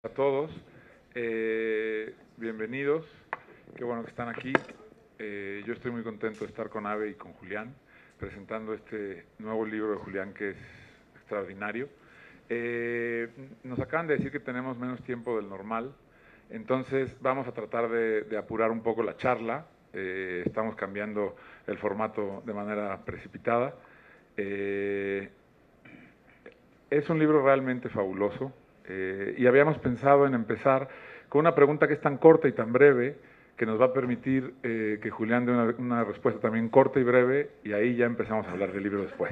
A todos, bienvenidos, qué bueno que están aquí. Yo estoy muy contento de estar con Ave y con Julián, presentando este nuevo libro de Julián que es extraordinario. Nos acaban de decir que tenemos menos tiempo del normal, entonces vamos a tratar de apurar un poco la charla. Estamos cambiando el formato de manera precipitada. Es un libro realmente fabuloso. Y habíamos pensado en empezar con una pregunta que es tan corta y tan breve que nos va a permitir que Julián dé una respuesta también corta y breve, y ahí ya empezamos a hablar del libro después.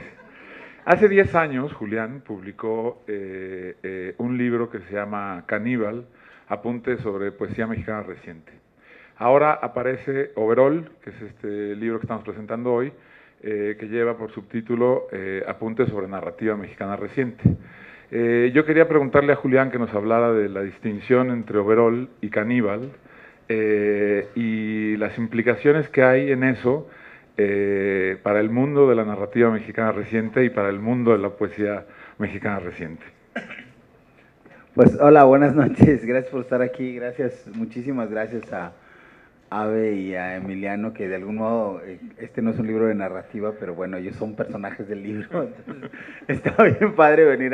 Hace 10 años Julián publicó un libro que se llama Caníbal, apuntes sobre poesía mexicana reciente. Ahora aparece Overol, que es este libro que estamos presentando hoy, que lleva por subtítulo Apuntes sobre narrativa mexicana reciente. Yo quería preguntarle a Julián que nos hablara de la distinción entre Overol y Caníbal y las implicaciones que hay en eso para el mundo de la narrativa mexicana reciente y para el mundo de la poesía mexicana reciente. Pues hola, buenas noches, gracias por estar aquí, muchísimas gracias a Ave y a Emiliano, que de algún modo, este no es un libro de narrativa, pero bueno, ellos son personajes del libro, entonces está bien padre venir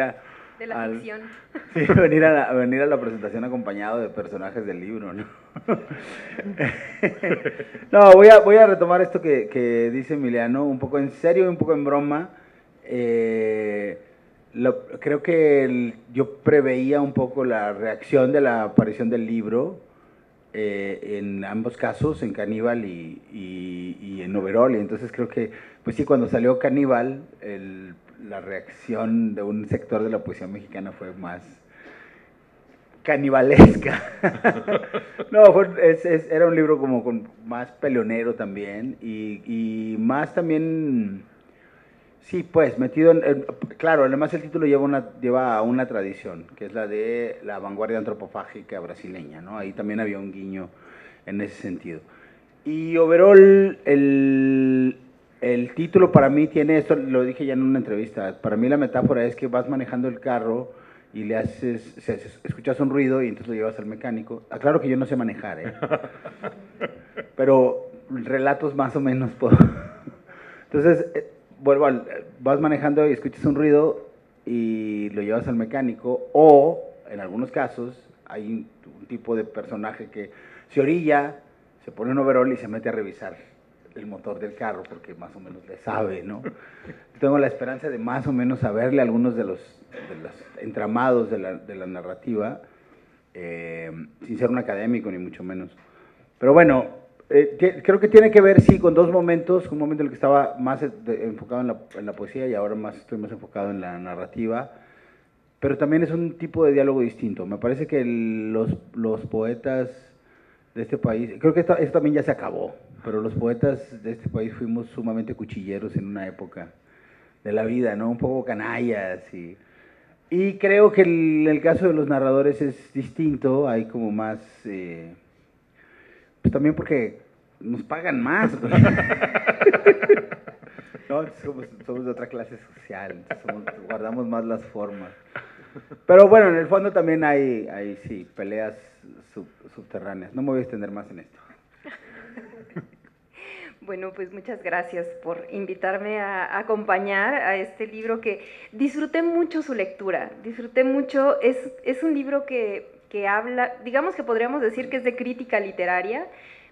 de la ficción. Sí, venir a la presentación acompañado de personajes del libro, ¿no? No, voy a retomar esto que dice Emiliano, un poco en serio y un poco en broma. Creo que yo preveía un poco la reacción de la aparición del libro en ambos casos, en Caníbal y en Overol, y entonces creo que, pues sí, cuando salió Caníbal, la reacción de un sector de la poesía mexicana fue más canibalesca. No, era un libro como con más peleonero también, y más también... Sí, pues, metido claro, además el título lleva a una tradición, que es la de la vanguardia antropofágica brasileña, ¿no? Ahí también había un guiño en ese sentido. Y overall, el título para mí tiene, esto lo dije ya en una entrevista, para mí la metáfora es que vas manejando el carro y le escuchas un ruido y entonces lo llevas al mecánico. Aclaro que yo no sé manejar, pero relatos más o menos puedo. Entonces... vas manejando y escuchas un ruido y lo llevas al mecánico, o en algunos casos hay un tipo de personaje que se orilla, se pone un overol y se mete a revisar el motor del carro porque más o menos le sabe, ¿no? Tengo la esperanza de más o menos saberle algunos de los entramados de la narrativa, sin ser un académico ni mucho menos. Pero bueno, creo que tiene que ver, sí, con dos momentos, un momento en el que estaba más enfocado en la poesía y ahora estoy más enfocado en la narrativa, pero también es un tipo de diálogo distinto. Me parece que los poetas de este país, creo que esto también ya se acabó, pero los poetas de este país fuimos sumamente cuchilleros en una época de la vida, ¿no? Un poco canallas y creo que el caso de los narradores es distinto, hay como más... pues también porque nos pagan más. No, somos de otra clase social, guardamos más las formas. Pero bueno, en el fondo también hay sí, peleas subterráneas. No me voy a extender más en esto. Bueno, pues muchas gracias por invitarme a acompañar a este libro que disfruté mucho su lectura, disfruté mucho, es un libro que habla, digamos que podríamos decir que es de crítica literaria,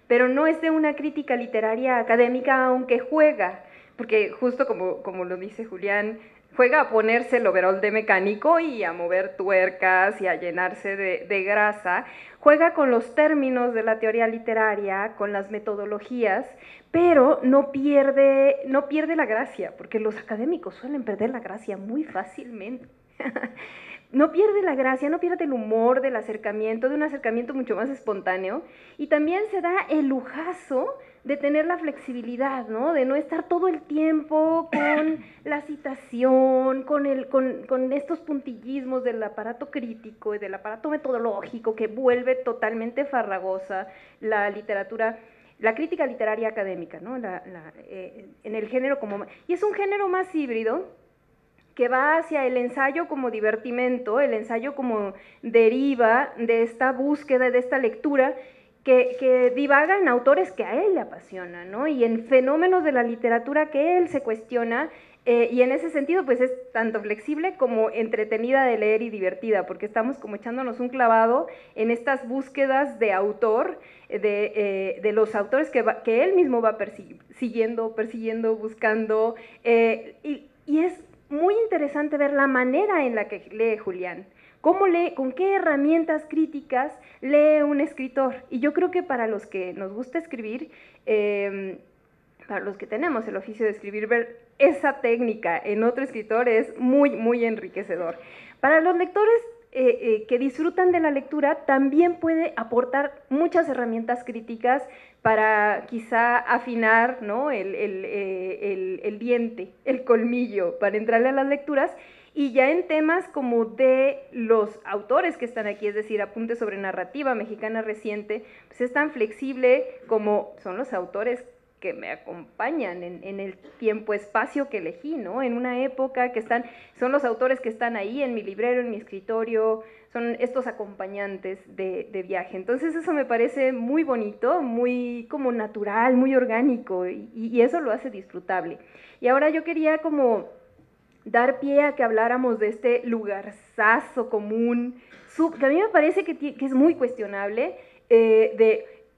pero no es de una crítica literaria académica, aunque juega, porque justo como lo dice Julián, juega a ponerse el overol de mecánico y a mover tuercas y a llenarse de grasa, juega con los términos de la teoría literaria, con las metodologías, pero no pierde la gracia, porque los académicos suelen perder la gracia muy fácilmente. No pierde la gracia, no pierde el humor del acercamiento, de un acercamiento mucho más espontáneo, y también se da el lujazo de tener la flexibilidad, ¿no? De no estar todo el tiempo con la citación, con estos puntillismos del aparato crítico y del aparato metodológico que vuelve totalmente farragosa la literatura, la crítica literaria académica, ¿no? En el género como... Y es un género más híbrido, que va hacia el ensayo como divertimento, el ensayo como deriva de esta búsqueda, de esta lectura, que divaga en autores que a él le apasionan, ¿no? Y en fenómenos de la literatura que él se cuestiona, y en ese sentido pues es tanto flexible como entretenida de leer y divertida, porque estamos como echándonos un clavado en estas búsquedas de autor, de los autores que él mismo va persiguiendo, buscando, y es muy interesante ver la manera en la que lee Julián. ¿Cómo lee? ¿Con qué herramientas críticas lee un escritor? Y yo creo que para los que nos gusta escribir, para los que tenemos el oficio de escribir, ver esa técnica en otro escritor es muy, muy enriquecedor. Para los lectores que disfrutan de la lectura, también puede aportar muchas herramientas críticas para quizá afinar, ¿no?, el diente, el colmillo, para entrarle a las lecturas. Y ya en temas como de los autores que están aquí, es decir, apuntes sobre narrativa mexicana reciente, pues es tan flexible como son los autores que me acompañan en el tiempo-espacio que elegí, ¿no? En una época son los autores que están ahí en mi librero, en mi escritorio, son estos acompañantes de viaje. Entonces eso me parece muy bonito, muy como natural, muy orgánico, y eso lo hace disfrutable. Y ahora yo quería como dar pie a que habláramos de este lugarzazo común, que a mí me parece que es muy cuestionable,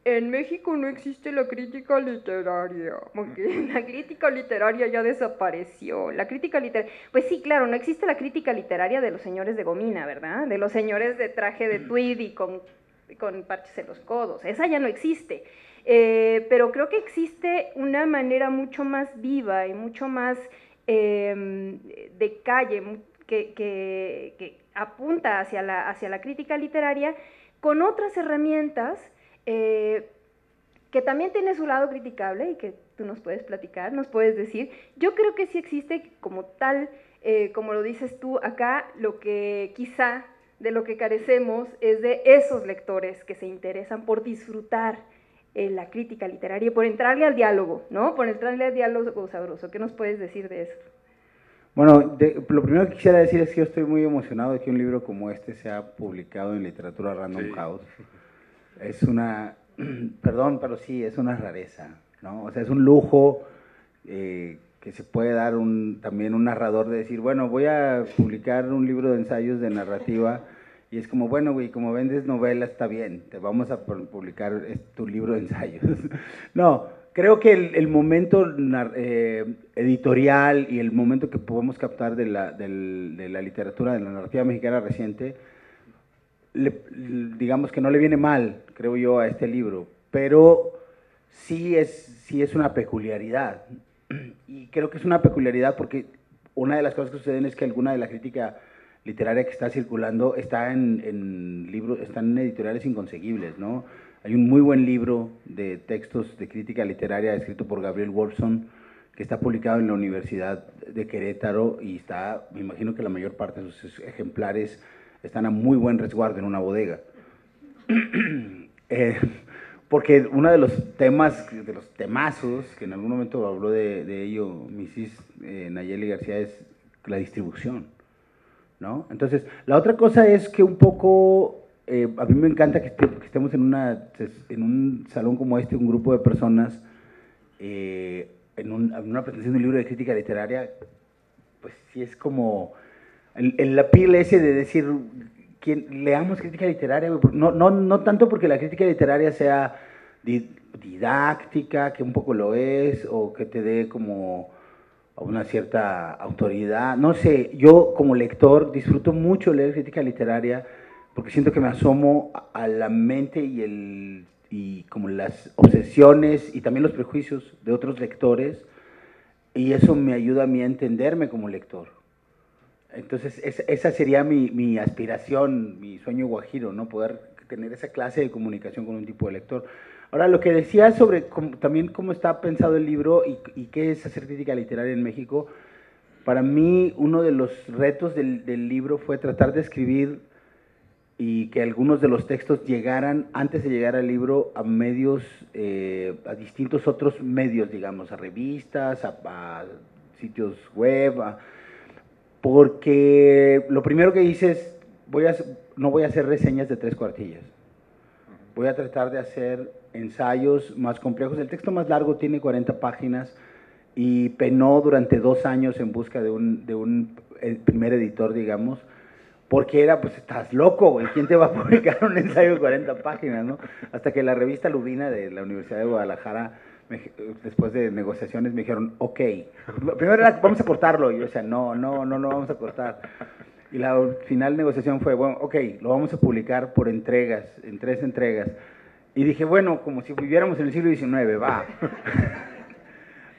en México no existe la crítica literaria, porque la crítica literaria ya desapareció. La crítica literaria, pues sí, claro, no existe la crítica literaria de los señores de gomina, ¿verdad? De los señores de traje de tweed y con parches en los codos, esa ya no existe. Pero creo que existe una manera mucho más viva y mucho más de calle, que apunta hacia la crítica literaria con otras herramientas que también tiene su lado criticable y que tú nos puedes platicar, nos puedes decir. Yo creo que sí existe como tal, como lo dices tú acá, lo que quizá de lo que carecemos es de esos lectores que se interesan por disfrutar la crítica literaria y por entrarle al diálogo, ¿no? Por entrarle al diálogo sabroso. ¿Qué nos puedes decir de eso? Bueno, lo primero que quisiera decir es que yo estoy muy emocionado de que un libro como este sea publicado en Literatura Random House. Es una, perdón, pero sí, es una rareza, ¿no? O sea, es un lujo que se puede dar también un narrador de decir, bueno, voy a publicar un libro de ensayos de narrativa, y es como, bueno, güey, como vendes novelas, está bien, te vamos a publicar tu libro de ensayos. No, creo que el momento editorial y el momento que podemos captar de la literatura, de la narrativa mexicana reciente, digamos que no le viene mal, creo yo, a este libro, pero sí es una peculiaridad. Y creo que es una peculiaridad porque una de las cosas que suceden es que alguna de la crítica literaria que está circulando está en libros, están en editoriales inconseguibles, ¿no? Hay un muy buen libro de textos de crítica literaria escrito por Gabriel Wolfson, que está publicado en la Universidad de Querétaro y está, me imagino que la mayor parte de sus ejemplares están a muy buen resguardo en una bodega. Porque uno de los temas, de los temazos, que en algún momento habló de ello Mrs. Nayeli García, es la distribución, ¿no? Entonces, la otra cosa es que un poco, a mí me encanta que estemos en un salón como este, un grupo de personas, en una presentación de un libro de crítica literaria, pues sí es como la pila ese de decir, leamos crítica literaria, no tanto porque la crítica literaria sea didáctica, que un poco lo es, o que te dé como una cierta autoridad, no sé, yo como lector disfruto mucho leer crítica literaria porque siento que me asomo a la mente y como las obsesiones y también los prejuicios de otros lectores, y eso me ayuda a mí a entenderme como lector. Entonces, esa sería mi aspiración, mi sueño guajiro, ¿no? Poder tener esa clase de comunicación con un tipo de lector. Ahora, lo que decía sobre también cómo está pensado el libro y qué es hacer crítica literaria en México, para mí uno de los retos del libro fue tratar de escribir y que algunos de los textos llegaran, antes de llegar al libro, a medios, a distintos otros medios, digamos, a revistas, a sitios web, porque lo primero que hice es, no voy a hacer reseñas de 3 cuartillas. Voy a tratar de hacer ensayos más complejos. El texto más largo tiene 40 páginas y penó durante 2 años en busca de un primer editor, digamos, porque era, pues, estás loco, güey, ¿quién te va a publicar un ensayo de 40 páginas, no? Hasta que la revista Lubina de la Universidad de Guadalajara, después de negociaciones, me dijeron, ok, primero era, vamos a cortarlo, y yo decía, no vamos a cortar. Y la final negociación fue, bueno, ok, lo vamos a publicar por entregas, en 3 entregas. Y dije, bueno, como si viviéramos en el siglo XIX, va.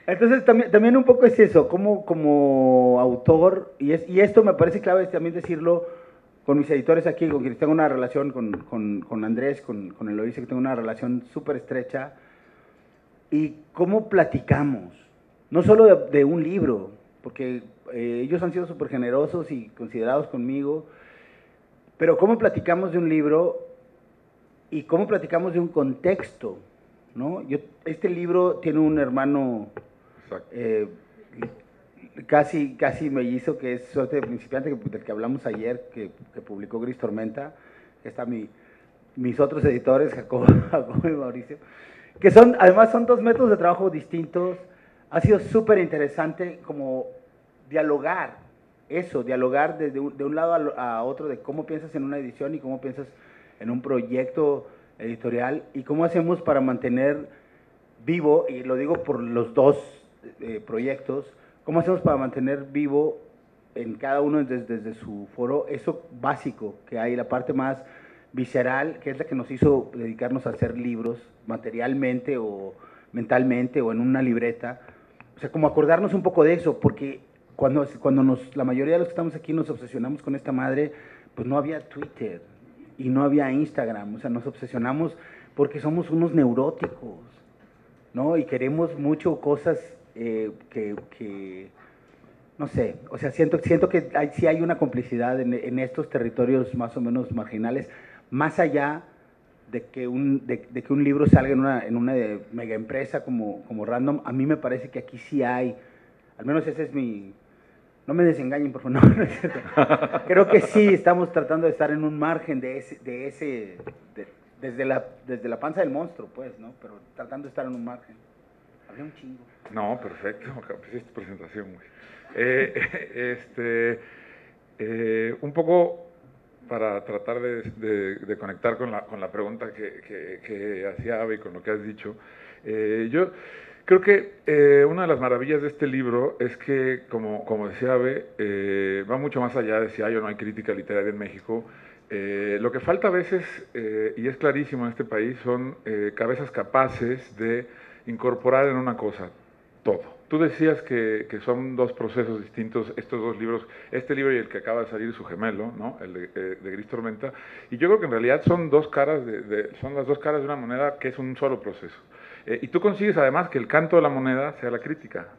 Entonces, también un poco es eso, como autor, y esto me parece clave también decirlo con mis editores aquí, con quienes tengo una relación, con Andrés, con Eloísa, que tengo una relación súper estrecha, y cómo platicamos, no solo de un libro, porque ellos han sido súper generosos y considerados conmigo, pero cómo platicamos de un libro y cómo platicamos de un contexto, ¿no? Este libro tiene un hermano casi mellizo, que es Suerte de Principiante, del que hablamos ayer, que publicó Gris Tormenta. Está mis otros editores, Jacobo y Mauricio, que además son 2 métodos de trabajo distintos. Ha sido súper interesante como dialogar de un lado a otro, de cómo piensas en una edición y cómo piensas en un proyecto editorial, y cómo hacemos para mantener vivo, y lo digo por los 2 proyectos, cómo hacemos para mantener vivo en cada uno desde su foro eso básico que hay, la parte más visceral, que es la que nos hizo dedicarnos a hacer libros materialmente o mentalmente o en una libreta. O sea, como acordarnos un poco de eso, porque cuando la mayoría de los que estamos aquí nos obsesionamos con esta madre, pues no había Twitter y no había Instagram. O sea, nos obsesionamos porque somos unos neuróticos, ¿no? Y queremos mucho cosas que no sé, o sea, siento que sí hay una complicidad en estos territorios más o menos marginales, más allá de que un libro salga en una mega empresa como Random. A mí me parece que aquí sí hay, al menos ese es no me desengañen, por favor, no es cierto. Creo que sí estamos tratando de estar en un margen desde la panza del monstruo, pues, ¿no? Pero tratando de estar en un margen. Había un chingo. No, perfecto, pues es tu presentación, güey. Un poco para tratar de conectar con la pregunta que hacía Ave y con lo que has dicho. Yo creo que una de las maravillas de este libro es que, como decía Ave, va mucho más allá de si hay o no hay crítica literaria en México. Lo que falta a veces, y es clarísimo en este país, son cabezas capaces de incorporar en una cosa todo. Tú decías que son 2 procesos distintos, estos 2 libros, este libro y el que acaba de salir, su gemelo, ¿no? El de Gris Tormenta, y yo creo que en realidad son 2 caras son las 2 caras de una moneda que es un solo proceso. Y tú consigues además que el canto de la moneda sea la crítica,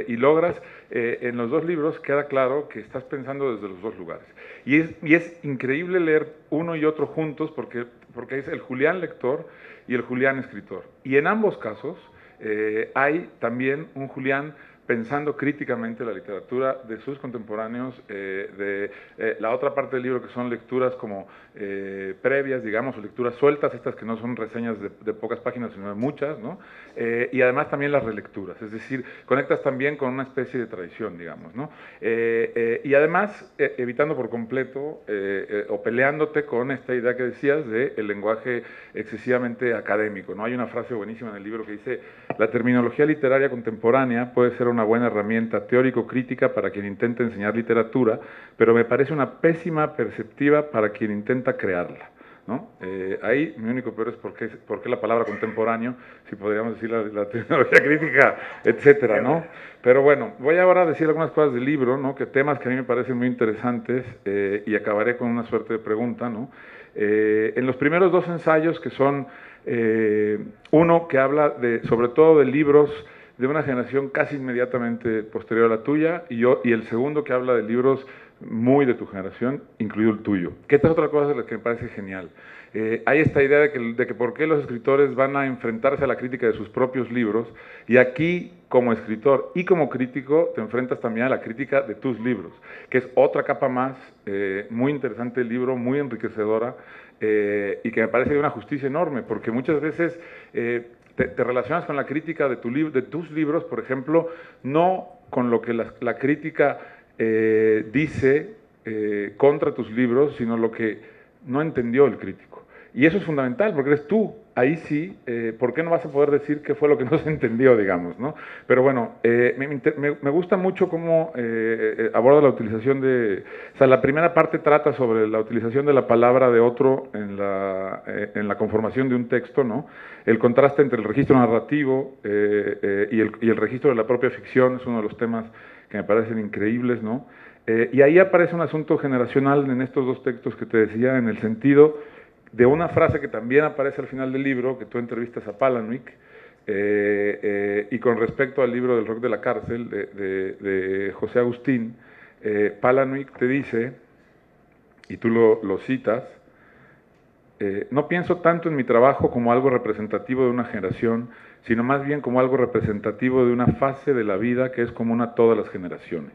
y logras, en los 2 libros queda claro que estás pensando desde los 2 lugares. Y es increíble leer uno y otro juntos porque es el Julián lector y el Julián escritor. Y en ambos casos hay también un Julián pensando críticamente la literatura de sus contemporáneos, la otra parte del libro que son lecturas como previas, digamos, o lecturas sueltas, estas que no son reseñas de pocas páginas, sino de muchas, ¿no? Y además también las relecturas, es decir, conectas también con una especie de tradición, digamos, ¿no? Y además, evitando por completo o peleándote con esta idea que decías de el lenguaje excesivamente académico, ¿no? Hay una frase buenísima en el libro que dice: la terminología literaria contemporánea puede ser una buena herramienta teórico-crítica para quien intenta enseñar literatura, pero me parece una pésima perceptiva para quien intenta crearla, ¿no? Ahí mi único peor es por qué la palabra contemporáneo, si podríamos decir la terminología crítica, etcétera, ¿no? Pero bueno, voy ahora a decir algunas cosas del libro, ¿no? Que temas que a mí me parecen muy interesantes, y acabaré con una suerte de pregunta, ¿no? En los primeros 2 ensayos, que son uno que habla sobre todo de libros de una generación casi inmediatamente posterior a la tuya, y el segundo que habla de libros muy de tu generación, incluido el tuyo. Que esta es otra cosa de la que me parece genial. Hay esta idea de que por qué los escritores van a enfrentarse a la crítica de sus propios libros, y aquí, como escritor y como crítico, te enfrentas también a la crítica de tus libros, que es otra capa más, muy interesante el libro, muy enriquecedora, y que me parece de una justicia enorme, porque muchas veces te relacionas con la crítica de tus libros, por ejemplo, no con lo que la crítica dice contra tus libros, sino lo que no entendió el crítico. Y eso es fundamental, porque eres tú. Ahí sí, ¿por qué no vas a poder decir qué fue lo que no se entendió, digamos, ¿no? Pero bueno, me gusta mucho cómo aborda la utilización de... O sea, la primera parte trata sobre la utilización de la palabra de otro en la conformación de un texto, ¿no? El contraste entre el registro narrativo y el registro de la propia ficción es uno de los temas que me parecen increíbles, ¿no? Y ahí aparece un asunto generacional en estos dos textos que te decía, en el sentido de una frase que también aparece al final del libro, que tú entrevistas a Palahniuk, y con respecto al libro del rock de la cárcel, de José Agustín, Palahniuk te dice, y tú lo citas, no pienso tanto en mi trabajo como algo representativo de una generación, sino más bien como algo representativo de una fase de la vida que es común a todas las generaciones.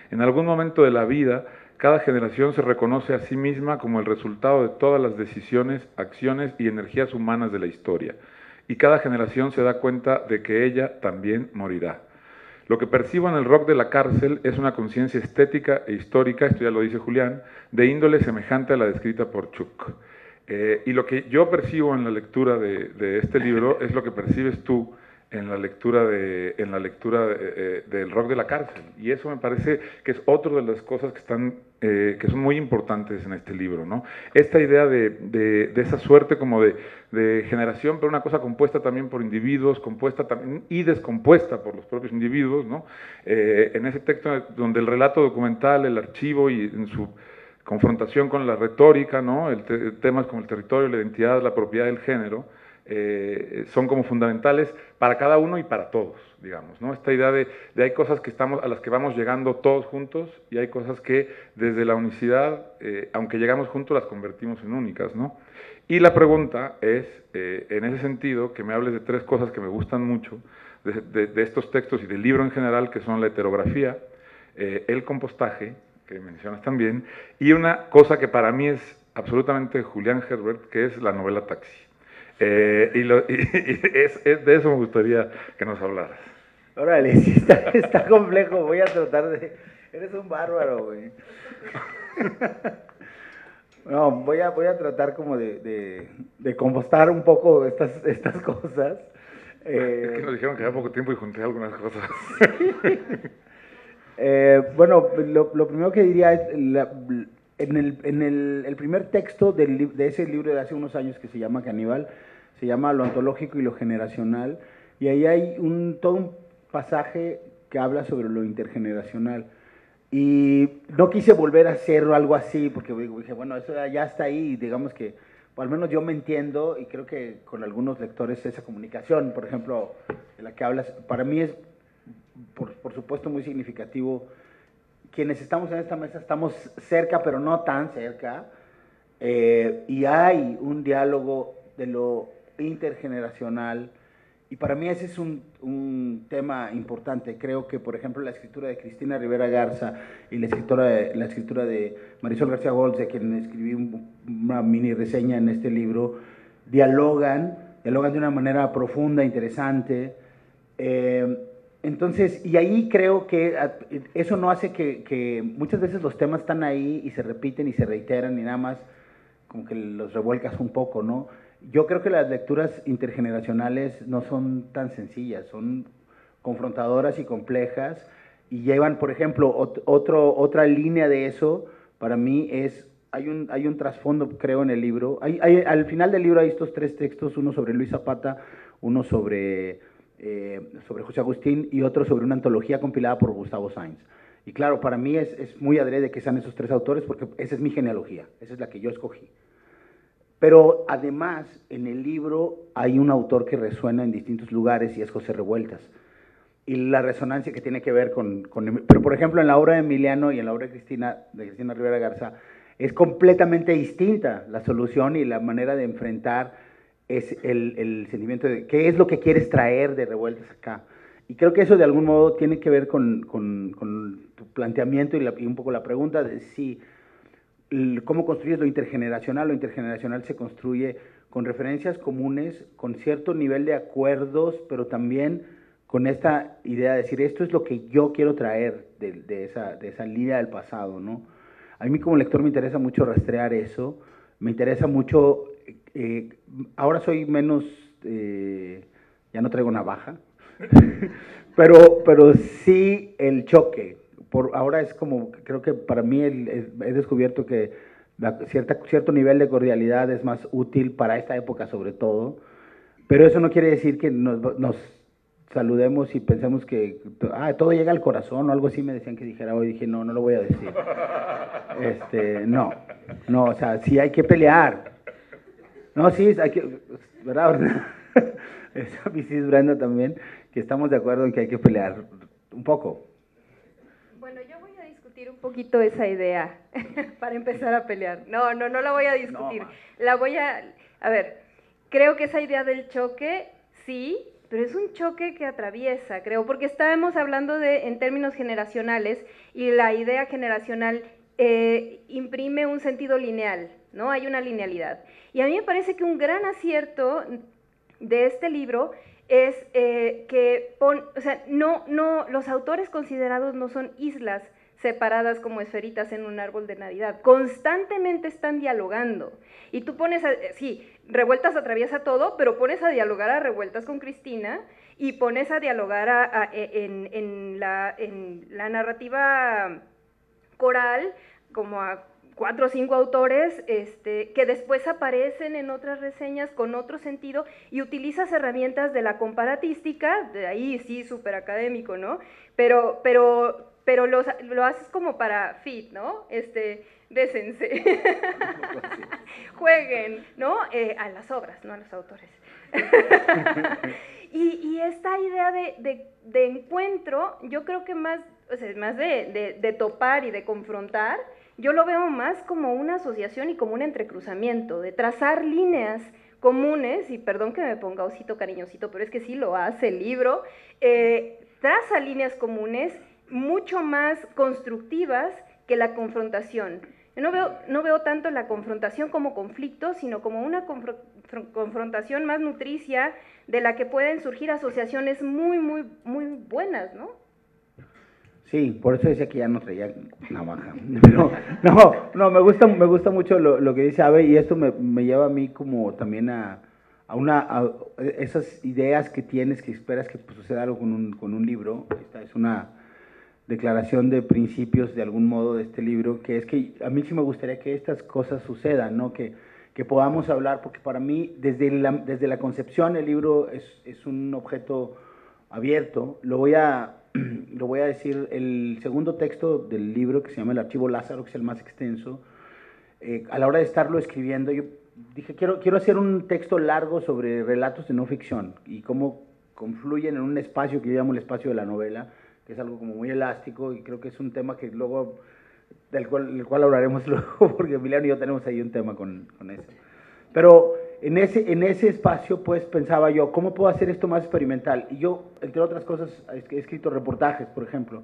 En algún momento de la vida, cada generación se reconoce a sí misma como el resultado de todas las decisiones, acciones y energías humanas de la historia, y cada generación se da cuenta de que ella también morirá. Lo que percibo en el rock de la cárcel es una conciencia estética e histórica, esto ya lo dice Julián, de índole semejante a la descrita por Chuck. Y lo que yo percibo en la lectura de este libro es lo que percibes tú en la lectura del rock de la cárcel. Y eso me parece que es otra de las cosas que son muy importantes en este libro, ¿no? Esta idea de esa suerte como de generación, pero una cosa compuesta también por individuos, compuesta también y descompuesta por los propios individuos, ¿no? En ese texto donde el relato documental, el archivo y en su confrontación con la retórica, ¿no? Temas como el territorio, la identidad, la propiedad del género, son como fundamentales para cada uno y para todos, digamos, ¿no? Esta idea de hay cosas a las que vamos llegando todos juntos, y hay cosas que desde la unicidad, aunque llegamos juntos, las convertimos en únicas, ¿no? Y la pregunta es, en ese sentido, que me hables de tres cosas que me gustan mucho de estos textos y del libro en general, que son la heterografía, el compostaje, que mencionas también, y una cosa que para mí es absolutamente Julián Herbert, que es la novela Taxi. De eso me gustaría que nos hablaras. Órale, sí está complejo, voy a tratar de... Eres un bárbaro, güey. No, voy a tratar como de compostar un poco estas cosas. Es que nos dijeron que había poco tiempo y junté algunas cosas. Bueno, lo primero que diría es, en el primer texto de ese libro de hace unos años que se llama Caníbal, se llama Lo ontológico y lo generacional, y ahí hay todo un pasaje que habla sobre lo intergeneracional. Y no quise volver a hacer algo así, porque dije, bueno, eso ya está ahí, digamos que, o al menos yo me entiendo, y creo que con algunos lectores esa comunicación, por ejemplo, de la que hablas, para mí es, por supuesto, muy significativo. Quienes estamos en esta mesa estamos cerca, pero no tan cerca, y hay un diálogo de lo intergeneracional, y para mí ese es un tema importante. Creo que, por ejemplo, la escritura de Cristina Rivera Garza y la escritura de Marisol García Goltz, de quien escribí una mini reseña en este libro, dialogan de una manera profunda, interesante. Entonces, y ahí creo que eso no hace que muchas veces los temas están ahí y se repiten y se reiteran y nada más como que los revuelcas un poco, ¿no? Yo creo que las lecturas intergeneracionales no son tan sencillas, son confrontadoras y complejas, y llevan, por ejemplo, otra línea de eso, para mí es, hay un trasfondo, creo, en el libro. Al final del libro hay estos tres textos, uno sobre Luis Zapata, uno sobre José Agustín y otro sobre una antología compilada por Gustavo Sainz. Y claro, para mí es muy adrede que sean esos tres autores, porque esa es mi genealogía, esa es la que yo escogí. Pero además, en el libro hay un autor que resuena en distintos lugares y es José Revueltas. y la resonancia que tiene que ver pero por ejemplo en la obra de Emiliano y en la obra de Cristina Rivera Garza, es completamente distinta la solución y la manera de enfrentar el sentimiento de qué es lo que quieres traer de Revueltas acá. Y creo que eso de algún modo tiene que ver con tu planteamiento y un poco la pregunta de si cómo construyes lo intergeneracional. Lo intergeneracional se construye con referencias comunes, con cierto nivel de acuerdos, pero también con esta idea de decir, esto es lo que yo quiero traer de esa línea del pasado, ¿no? A mí como lector me interesa mucho rastrear eso, me interesa mucho, ahora soy menos, ya no traigo navaja, pero sí el choque. Ahora es como, creo que para mí he descubierto que cierto nivel de cordialidad es más útil para esta época sobre todo, pero eso no quiere decir que nos saludemos y pensemos que todo llega al corazón o algo así me decían que dijera hoy, dije no lo voy a decir. No, o sea, sí hay que pelear. No, sí, hay que, ¿verdad? Esa sí, Brenda también, que estamos de acuerdo en que hay que pelear un poco. Bueno, yo voy a discutir un poquito esa idea para empezar a pelear. No la voy a discutir. A ver, creo que esa idea del choque, sí, pero es un choque que atraviesa, creo, porque estábamos hablando en términos generacionales y la idea generacional imprime un sentido lineal, ¿no? Hay una linealidad. Y a mí me parece que un gran acierto de este libro es que los autores considerados no son islas separadas como esferitas en un árbol de Navidad, constantemente están dialogando, y tú pones, Revueltas atraviesa todo, pero pones a dialogar a Revueltas con Cristina, y pones a dialogar en la narrativa coral, como a 4 o 5 autores que después aparecen en otras reseñas con otro sentido, y utilizas herramientas de la comparatística, de ahí sí, súper académico, ¿no? Pero lo haces como para fit, ¿no? Bésense, jueguen, ¿no? A las obras, no a los autores. y esta idea de encuentro, yo creo que más de topar y de confrontar, yo lo veo más como una asociación y como un entrecruzamiento, de trazar líneas comunes, y perdón que me ponga osito cariñosito, pero es que sí lo hace el libro, traza líneas comunes mucho más constructivas que la confrontación. Yo no veo tanto la confrontación como conflicto, sino como una confrontación más nutricia, de la que pueden surgir asociaciones muy, muy, muy buenas, ¿no? Sí, por eso decía que ya no traía navaja. Pero, me gusta mucho lo que dice Abe, y esto me lleva a mí como también a esas ideas que tienes, que esperas que suceda algo con un libro. Esta es una declaración de principios de algún modo de este libro, que es que a mí sí me gustaría que estas cosas sucedan, ¿no? Que podamos hablar, porque para mí desde la concepción el libro es un objeto abierto. Lo voy a decir, el segundo texto del libro, que se llama El Archivo Lázaro, que es el más extenso, a la hora de estarlo escribiendo, yo dije, quiero hacer un texto largo sobre relatos de no ficción y cómo confluyen en un espacio que yo llamo el espacio de la novela, que es algo como muy elástico, y creo que es un tema que luego, del cual hablaremos luego, porque Emiliano y yo tenemos ahí un tema con eso. Pero en ese espacio, pues, pensaba yo, ¿cómo puedo hacer esto más experimental? Y yo, entre otras cosas, he escrito reportajes, por ejemplo.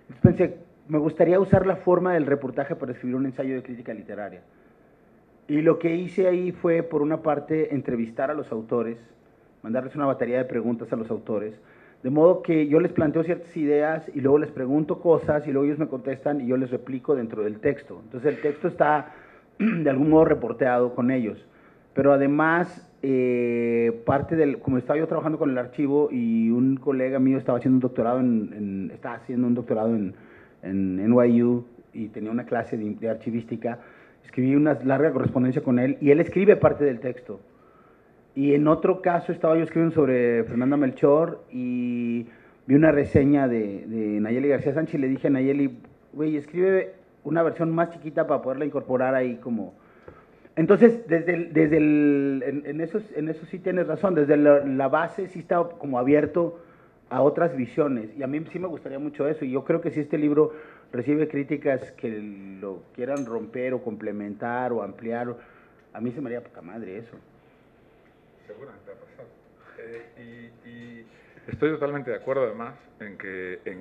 Entonces pensé, me gustaría usar la forma del reportaje para escribir un ensayo de crítica literaria. Y lo que hice ahí fue, por una parte, entrevistar a los autores, mandarles una batería de preguntas a los autores, de modo que yo les planteo ciertas ideas y luego les pregunto cosas y luego ellos me contestan y yo les replico dentro del texto. Entonces el texto está de algún modo reporteado con ellos. Pero además, como estaba yo trabajando con el archivo y un colega mío estaba haciendo un doctorado en NYU y tenía una clase de archivística, escribí una larga correspondencia con él y él escribe parte del texto. Y en otro caso estaba yo escribiendo sobre Fernanda Melchor y vi una reseña de Nayeli García Sánchez y le dije a Nayeli, güey, escribe una versión más chiquita para poderla incorporar ahí como... Entonces, en eso sí tienes razón, desde la base sí está como abierto a otras visiones. Y a mí sí me gustaría mucho eso. Y yo creo que si este libro recibe críticas que lo quieran romper o complementar o ampliar, a mí se me haría poca madre eso. Seguramente va a pasar. Y estoy totalmente de acuerdo además en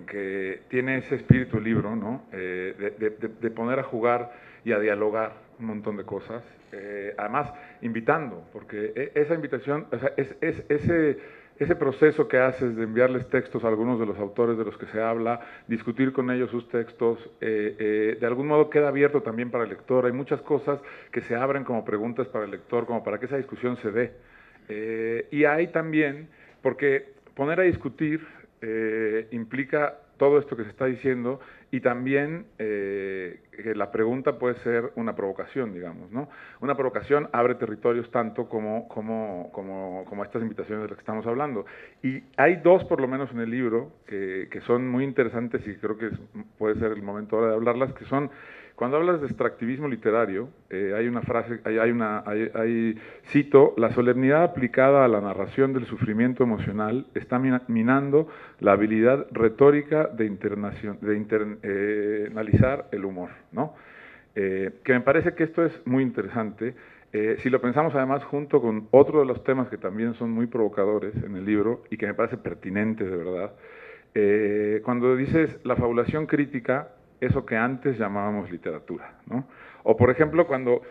que tiene ese espíritu el libro, ¿no? De poner a jugar y a dialogar un montón de cosas. Además, invitando, porque esa invitación, o sea, ese proceso que haces de enviarles textos a algunos de los autores de los que se habla, discutir con ellos sus textos, de algún modo queda abierto también para el lector. Hay muchas cosas que se abren como preguntas para el lector, como para que esa discusión se dé. Y hay también, porque poner a discutir implica todo esto que se está diciendo, y también que la pregunta puede ser una provocación, digamos, ¿no? Una provocación abre territorios tanto como estas invitaciones de las que estamos hablando. Y hay dos, por lo menos en el libro, que son muy interesantes y creo que puede ser el momento ahora de hablarlas, que son, cuando hablas de extractivismo literario, hay una frase, cito, la solemnidad aplicada a la narración del sufrimiento emocional está minando la habilidad retórica de internalizar el humor, ¿no? Que me parece que esto es muy interesante. Si lo pensamos además junto con otro de los temas que también son muy provocadores en el libro y que me parece pertinentes de verdad, cuando dices la fabulación crítica, eso que antes llamábamos literatura, ¿no? O por ejemplo, cuando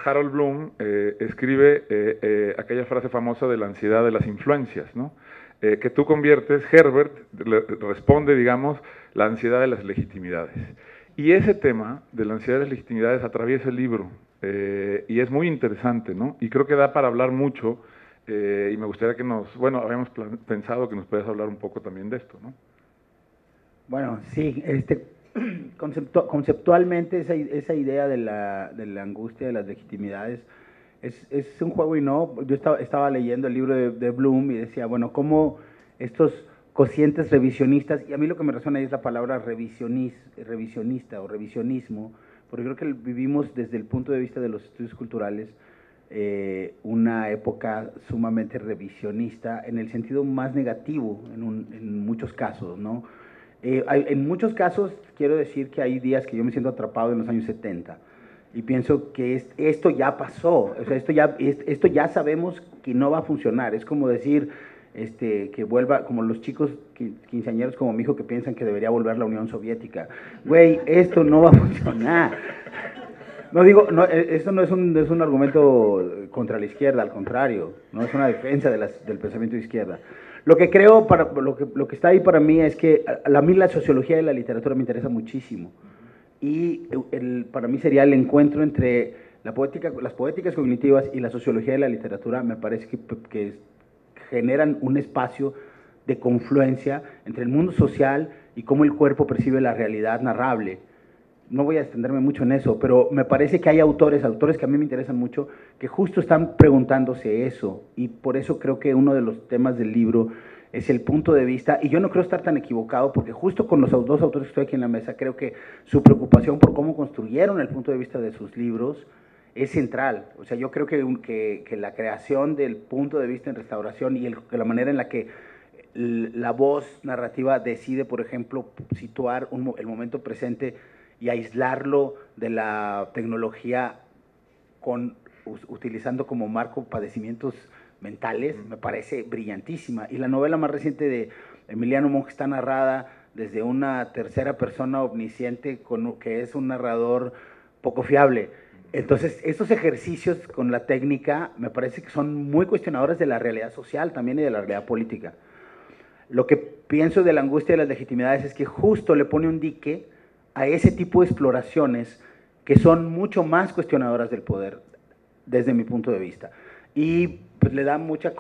Harold Bloom, escribe aquella frase famosa de la ansiedad de las influencias, ¿no? Que tú conviertes, Herbert responde, digamos, la ansiedad de las legitimidades. Y ese tema de la ansiedad de las legitimidades atraviesa el libro, y es muy interesante, ¿no? Y creo que da para hablar mucho, y me gustaría que habíamos pensado que nos puedas hablar un poco también de esto, ¿no? Bueno, sí, conceptualmente esa idea de la angustia de las legitimidades es un juego y no. Yo estaba leyendo el libro de Bloom y decía, bueno, cómo estos cocientes revisionistas, y a mí lo que me resuena ahí es la palabra revisionista o revisionismo, porque creo que vivimos desde el punto de vista de los estudios culturales una época sumamente revisionista en el sentido más negativo en muchos casos, ¿no? En muchos casos quiero decir que hay días que yo me siento atrapado en los años 70 y pienso que esto ya pasó, o sea, esto ya sabemos que no va a funcionar. Es como decir que vuelva, como los chicos quinceañeros como mi hijo que piensan que debería volver la Unión Soviética. Güey, esto no va a funcionar. No digo, no, esto no es un argumento contra la izquierda, al contrario, no es una defensa del pensamiento de izquierda. Lo que creo, lo que está ahí para mí es que a mí la sociología de la literatura me interesa muchísimo. Y para mí sería el encuentro entre las poéticas cognitivas y la sociología de la literatura. Me parece que generan un espacio de confluencia entre el mundo social y cómo el cuerpo percibe la realidad narrable. No voy a extenderme mucho en eso, pero me parece que hay autores que a mí me interesan mucho, que justo están preguntándose eso, y por eso creo que uno de los temas del libro es el punto de vista, y yo no creo estar tan equivocado, porque justo con los dos autores que estoy aquí en la mesa, creo que su preocupación por cómo construyeron el punto de vista de sus libros es central. O sea, yo creo que la creación del punto de vista en Restauración y la manera en la que la voz narrativa decide, por ejemplo, situar el momento presente y aislarlo de la tecnología utilizando como marco padecimientos mentales, me parece brillantísima. Y la novela más reciente de Emiliano Monge está narrada desde una tercera persona omnisciente, que es un narrador poco fiable. Entonces, estos ejercicios con la técnica me parece que son muy cuestionadores de la realidad social también y de la realidad política. Lo que pienso de la angustia de las legitimidades es que justo le pone un dique a ese tipo de exploraciones que son mucho más cuestionadoras del poder, desde mi punto de vista. Y pues le da mucha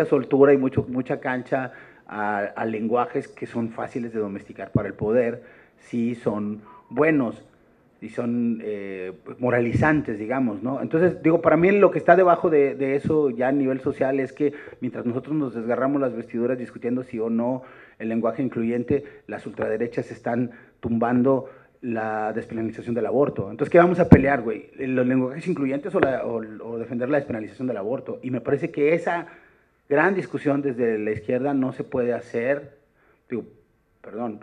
soltura y mucha cancha a lenguajes que son fáciles de domesticar para el poder, si son buenos, si son moralizantes, digamos, ¿no? Entonces, digo, para mí lo que está debajo de eso ya a nivel social es que mientras nosotros nos desgarramos las vestiduras discutiendo si o no el lenguaje incluyente, las ultraderechas están tumbando la despenalización del aborto. Entonces, ¿qué vamos a pelear, güey? ¿Los lenguajes incluyentes o defender la despenalización del aborto? Y me parece que esa gran discusión desde la izquierda, no se puede hacer, digo, perdón,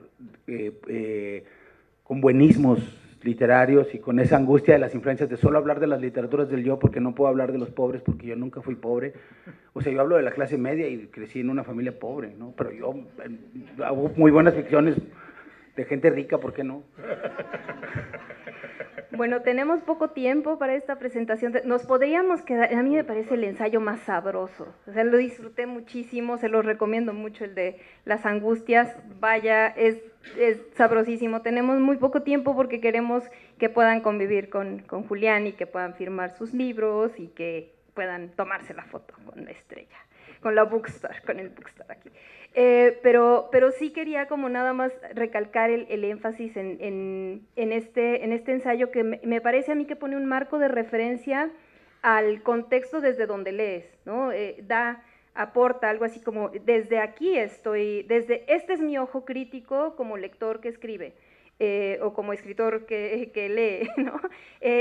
con buenismos literarios y con esa angustia de las influencias de solo hablar de las literaturas del yo porque no puedo hablar de los pobres porque yo nunca fui pobre. O sea, yo hablo de la clase media y crecí en una familia pobre, ¿no? Pero yo hago muy buenas ficciones de gente rica, ¿por qué no? Bueno, tenemos poco tiempo para esta presentación. Nos podríamos quedar, a mí me parece el ensayo más sabroso. O sea, lo disfruté muchísimo, se los recomiendo mucho, el de Las Angustias. Vaya, es sabrosísimo. Tenemos muy poco tiempo porque queremos que puedan convivir con Julián y que puedan firmar sus libros y que puedan tomarse la foto con la estrella, con la Bookstar, con el Bookstar aquí. Pero sí quería como nada más recalcar el énfasis en este ensayo que me parece a mí que pone un marco de referencia al contexto desde donde lees, ¿no? Aporta algo así como, desde aquí estoy, este es mi ojo crítico como lector que escribe, o como escritor que lee, ¿no?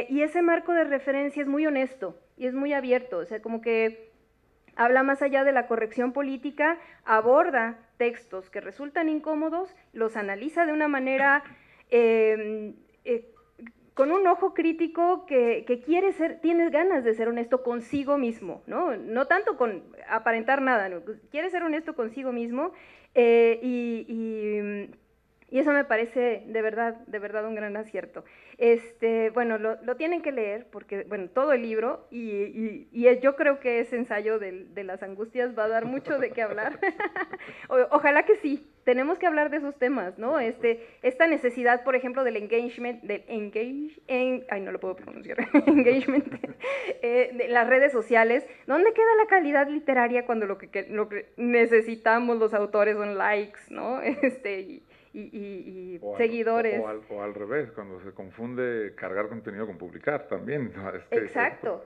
Y ese marco de referencia es muy honesto y es muy abierto, o sea, como que habla más allá de la corrección política, aborda textos que resultan incómodos, los analiza de una manera con un ojo crítico que quiere ser, tiene ganas de ser honesto consigo mismo, ¿no? No tanto con aparentar nada, ¿no? Quiere ser honesto consigo mismo y eso me parece de verdad un gran acierto. Bueno, lo tienen que leer porque, bueno, todo el libro y yo creo que ese ensayo de Las Angustias va a dar mucho de qué hablar. Ojalá que sí, tenemos que hablar de esos temas, ¿no? Esta necesidad, por ejemplo, del engagement, ay, no lo puedo pronunciar, engagement, de las redes sociales. ¿Dónde queda la calidad literaria cuando lo que necesitamos los autores son likes, ¿no? Y seguidores. O al revés, cuando se confunde cargar contenido con publicar también. Exacto.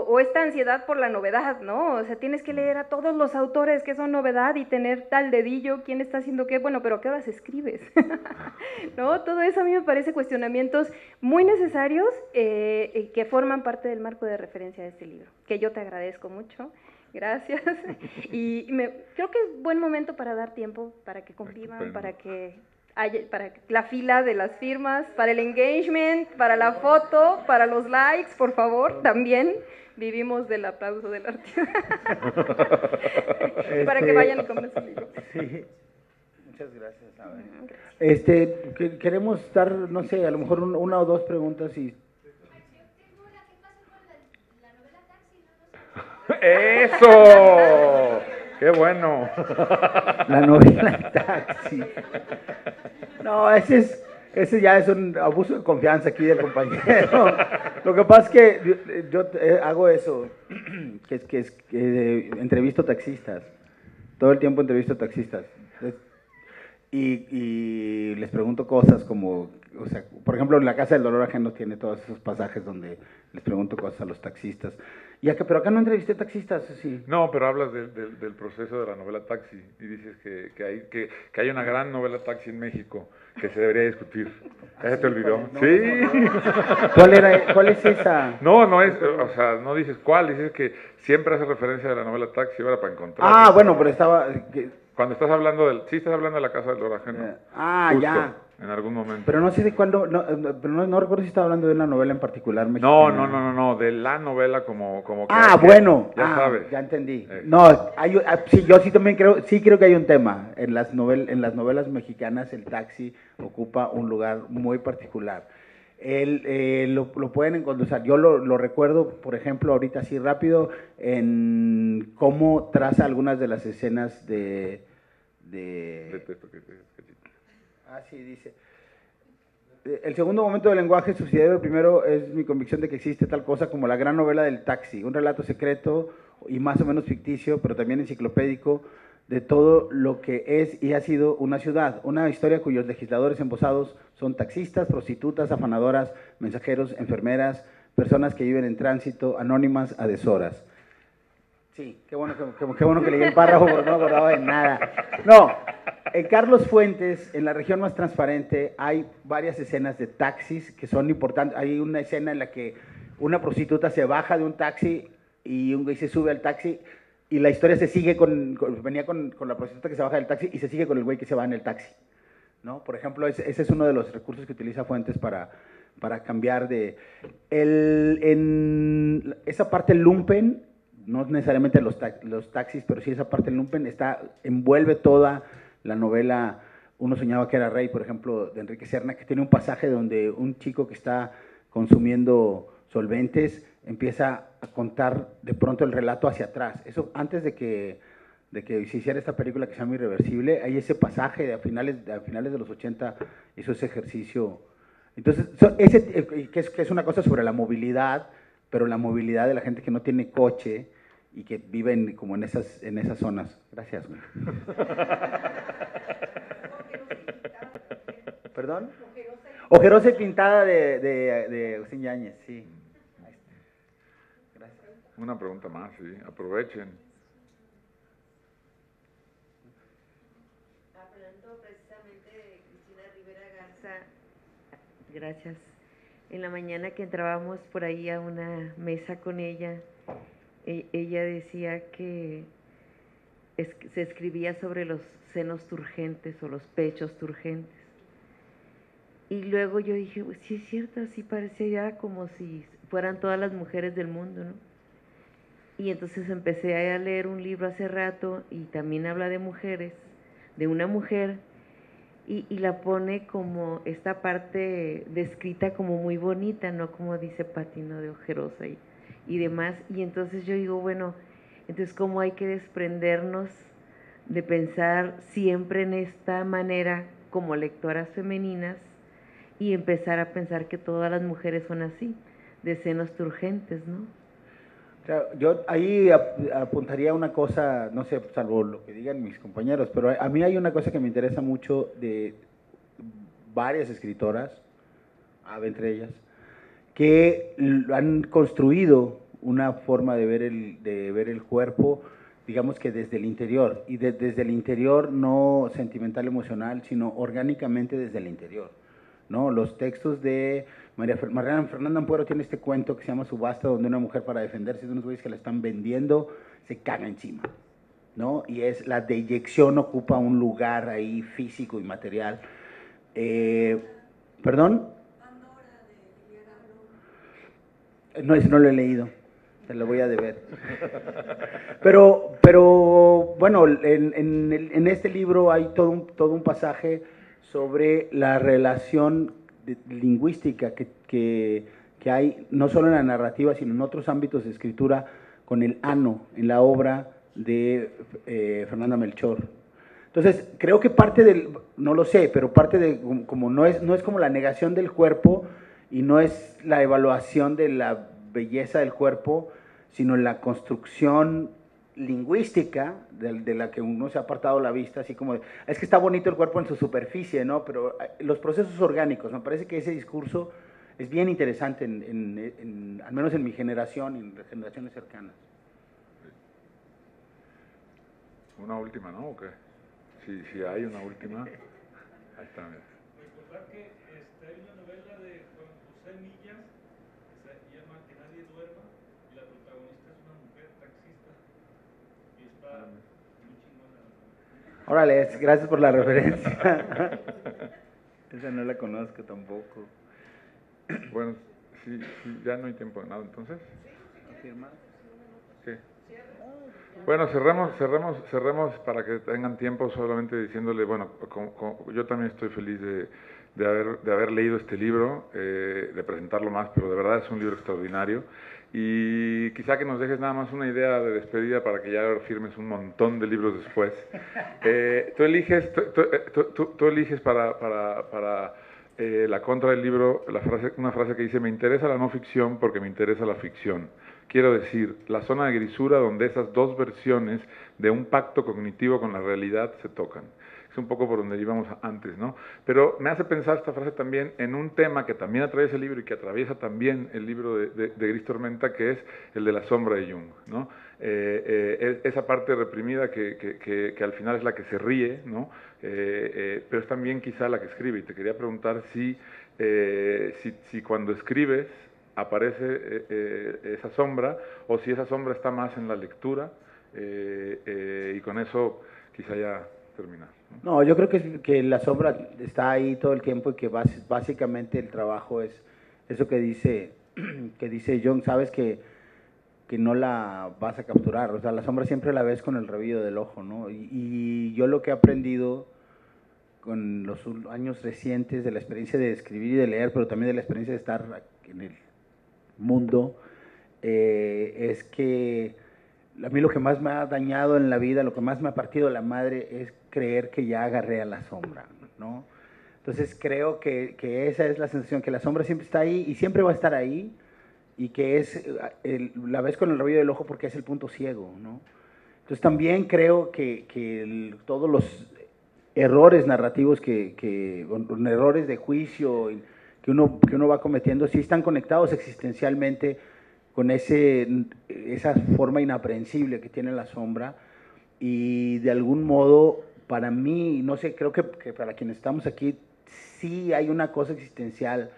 O esta ansiedad por la novedad, ¿no? O sea, tienes que leer a todos los autores que son novedad y tener tal dedillo, quién está haciendo qué, bueno, pero ¿a qué horas escribes? ¿No? Todo eso a mí me parece cuestionamientos muy necesarios que forman parte del marco de referencia de este libro, que yo te agradezco mucho. Gracias. Y creo que es buen momento para dar tiempo para que convivan, para la fila de las firmas, para el engagement, para la foto, para los likes, por favor, también. Vivimos del aplauso del artista. Para que vayan y compren su libro. Sí. Muchas gracias. A ver. Queremos dar, no sé, a lo mejor una o dos preguntas y... ¡Eso! ¡Qué bueno! La novela Taxi. No, ese ya es un abuso de confianza aquí del compañero. Lo que pasa es que yo hago eso, que entrevisto taxistas. Todo el tiempo entrevisto taxistas. Y les pregunto cosas como, o sea, por ejemplo, en La Casa del Dolor Ajeno tiene todos esos pasajes donde les pregunto cosas a los taxistas. Pero acá no entrevisté taxistas, sí. No, pero hablas del proceso de la novela Taxi y dices que hay una gran novela Taxi en México que se debería discutir. ¿Ya se te olvidó? No, sí. No. ¿Cuál es esa? No es, o sea, no dices cuál, dices que siempre hace referencia a la novela Taxi, ahora para encontrar. Ah, bueno, pero estaba... Cuando estás hablando sí estás hablando de La Casa del Dolor Ajeno. Justo, ya. En algún momento. Pero no sé de cuál, no recuerdo si estaba hablando de una novela en particular mexicana. No, de la novela como que bueno. Ya sabes. Ya entendí. No, sí, yo sí también creo que hay un tema. En las novelas mexicanas el taxi ocupa un lugar muy particular. Lo pueden encontrar, o sea, yo lo recuerdo, por ejemplo, ahorita así rápido, en cómo traza algunas de las escenas de sí, dice. El segundo momento del lenguaje subsidiario del primero es mi convicción de que existe tal cosa como la gran novela del taxi, un relato secreto y más o menos ficticio, pero también enciclopédico, de todo lo que es y ha sido una ciudad, una historia cuyos legisladores embosados son taxistas, prostitutas, afanadoras, mensajeros, enfermeras, personas que viven en tránsito, anónimas a deshoras. Sí, qué bueno que leí el párrafo porque no me acordaba de nada. No, en Carlos Fuentes, en La región más transparente, hay varias escenas de taxis que son importantes. Hay una escena en la que una prostituta se baja de un taxi y un güey se sube al taxi y la historia se sigue venía con la prostituta que se baja del taxi y se sigue con el güey que se va en el taxi, ¿no? Por ejemplo, ese es uno de los recursos que utiliza Fuentes para cambiar de... en esa parte lumpen, no necesariamente los taxis, pero sí esa parte lumpen, envuelve toda la novela Uno soñaba que era rey, por ejemplo, de Enrique Serna, que tiene un pasaje donde un chico que está consumiendo solventes empieza a contar de pronto el relato hacia atrás. Eso antes de que se hiciera esta película que se llama Irreversible, hay ese pasaje a finales de los 80, hizo ese ejercicio. Entonces, que es una cosa sobre la movilidad, pero la movilidad de la gente que no tiene coche y que viven como en esas zonas. Gracias, güey. ¿Perdón? Ojerosa y pintada de Agustín Yáñez, sí. Gracias. Una pregunta más, sí, aprovechen. Hablando precisamente de Cristina Rivera Garza, gracias. En la mañana que entrábamos por ahí a una mesa con ella, ella decía que se escribía sobre los senos turgentes o los pechos turgentes. Y luego yo dije, pues sí es cierto, así parecía como si fueran todas las mujeres del mundo, ¿no? Y entonces empecé a leer un libro hace rato y también habla de mujeres, de una mujer, y la pone como esta parte descrita como muy bonita, no como dice Pati, ¿no? De ojerosa y demás. Y entonces yo digo, bueno, entonces cómo hay que desprendernos de pensar siempre en esta manera como lectoras femeninas y empezar a pensar que todas las mujeres son así, de senos turgentes, ¿no? O sea, yo ahí apuntaría una cosa, no sé, salvo lo que digan mis compañeros, pero a mí hay una cosa que me interesa mucho de varias escritoras, entre ellas, que han construido una forma de ver el cuerpo, digamos que desde el interior, y desde el interior no sentimental, emocional, sino orgánicamente desde el interior, ¿no? Los textos de Mariana Fernanda Ampuero tiene este cuento que se llama Subasta, donde una mujer, para defenderse de unos güeyes que la están vendiendo, se caga encima, ¿no? Y la deyección ocupa un lugar ahí físico y material. ¿Perdón? No, ese no lo he leído, te lo voy a deber. Pero bueno, en este libro hay todo un pasaje sobre la relación lingüística que hay, no solo en la narrativa, sino en otros ámbitos de escritura, con el ano, en la obra de Fernanda Melchor. Entonces, creo que no lo sé, pero parte de, como no es como la negación del cuerpo y no es la evaluación de la belleza del cuerpo, sino la construcción lingüística de la que uno se ha apartado la vista, así como es que está bonito el cuerpo en su superficie, ¿no? Pero los procesos orgánicos, me parece que ese discurso es bien interesante, al menos en mi generación y en las generaciones cercanas. Una última, ¿no? ¿O qué? Si hay una última. Ahí está, mira. Recordar que hay una novela de Juan José Millas que se llama Que nadie duerma, y la protagonista es una mujer taxista y está muy chingona. Órale, gracias por la referencia. Esa no la conozco tampoco. Bueno, sí, ya no hay tiempo de nada, entonces. ¿Qué? Bueno, cerremos para que tengan tiempo, solamente diciéndole, bueno, yo también estoy feliz de haber leído este libro, de presentarlo más, pero de verdad es un libro extraordinario. Y quizá que nos dejes nada más una idea de despedida para que ya firmes un montón de libros después. Tú eliges para la contra del libro una frase que dice: me interesa la no ficción porque me interesa la ficción. Quiero decir, la zona de grisura donde esas dos versiones de un pacto cognitivo con la realidad se tocan. Es un poco por donde íbamos antes, ¿no? Pero me hace pensar esta frase también en un tema que también atraviesa el libro y que atraviesa también el libro de Gris Tormenta, que es el de la sombra de Jung, ¿no? Esa parte reprimida que al final es la que se ríe, ¿no? Pero es también quizá la que escribe. Y te quería preguntar si cuando escribes aparece esa sombra, o si esa sombra está más en la lectura y con eso quizá ya terminar. No, yo creo que la sombra está ahí todo el tiempo y que básicamente el trabajo es eso que dice Jung, sabes que no la vas a capturar, o sea, la sombra siempre la ves con el rabillo del ojo, ¿no? Y yo lo que he aprendido con los años recientes de la experiencia de escribir y de leer, pero también de la experiencia de estar en el mundo, es que a mí lo que más me ha dañado en la vida, lo que más me ha partido la madre es creer que ya agarré a la sombra, ¿no? Entonces creo que esa es la sensación, que la sombra siempre está ahí y siempre va a estar ahí, y que la ves con el rabillo del ojo porque es el punto ciego, ¿no? Entonces también creo que todos los errores narrativos, errores de juicio que uno va cometiendo, sí están conectados existencialmente con esa forma inaprehensible que tiene la sombra, y de algún modo, para mí, no sé, creo que para quienes estamos aquí, sí hay una cosa existencial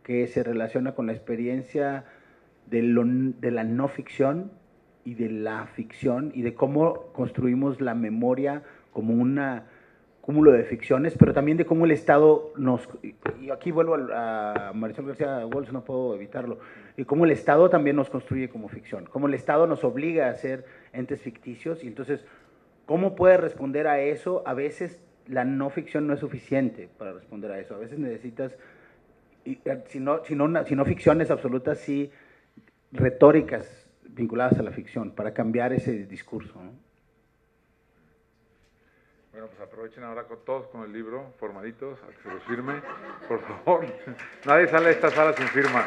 que se relaciona con la experiencia de la no ficción y de la ficción, y de cómo construimos la memoria como un cúmulo de ficciones, pero también de cómo el Estado y aquí vuelvo a Marisol García Walsh, no puedo evitarlo, y cómo el Estado también nos construye como ficción, cómo el Estado nos obliga a ser entes ficticios, y entonces, ¿cómo puede responder a eso? A veces la no ficción no es suficiente para responder a eso, a veces necesitas, si no ficciones absolutas, sí retóricas vinculadas a la ficción, para cambiar ese discurso, ¿no? Bueno, pues aprovechen ahora todos con el libro, formaditos, a que se los firme, por favor. Nadie sale de esta sala sin firma.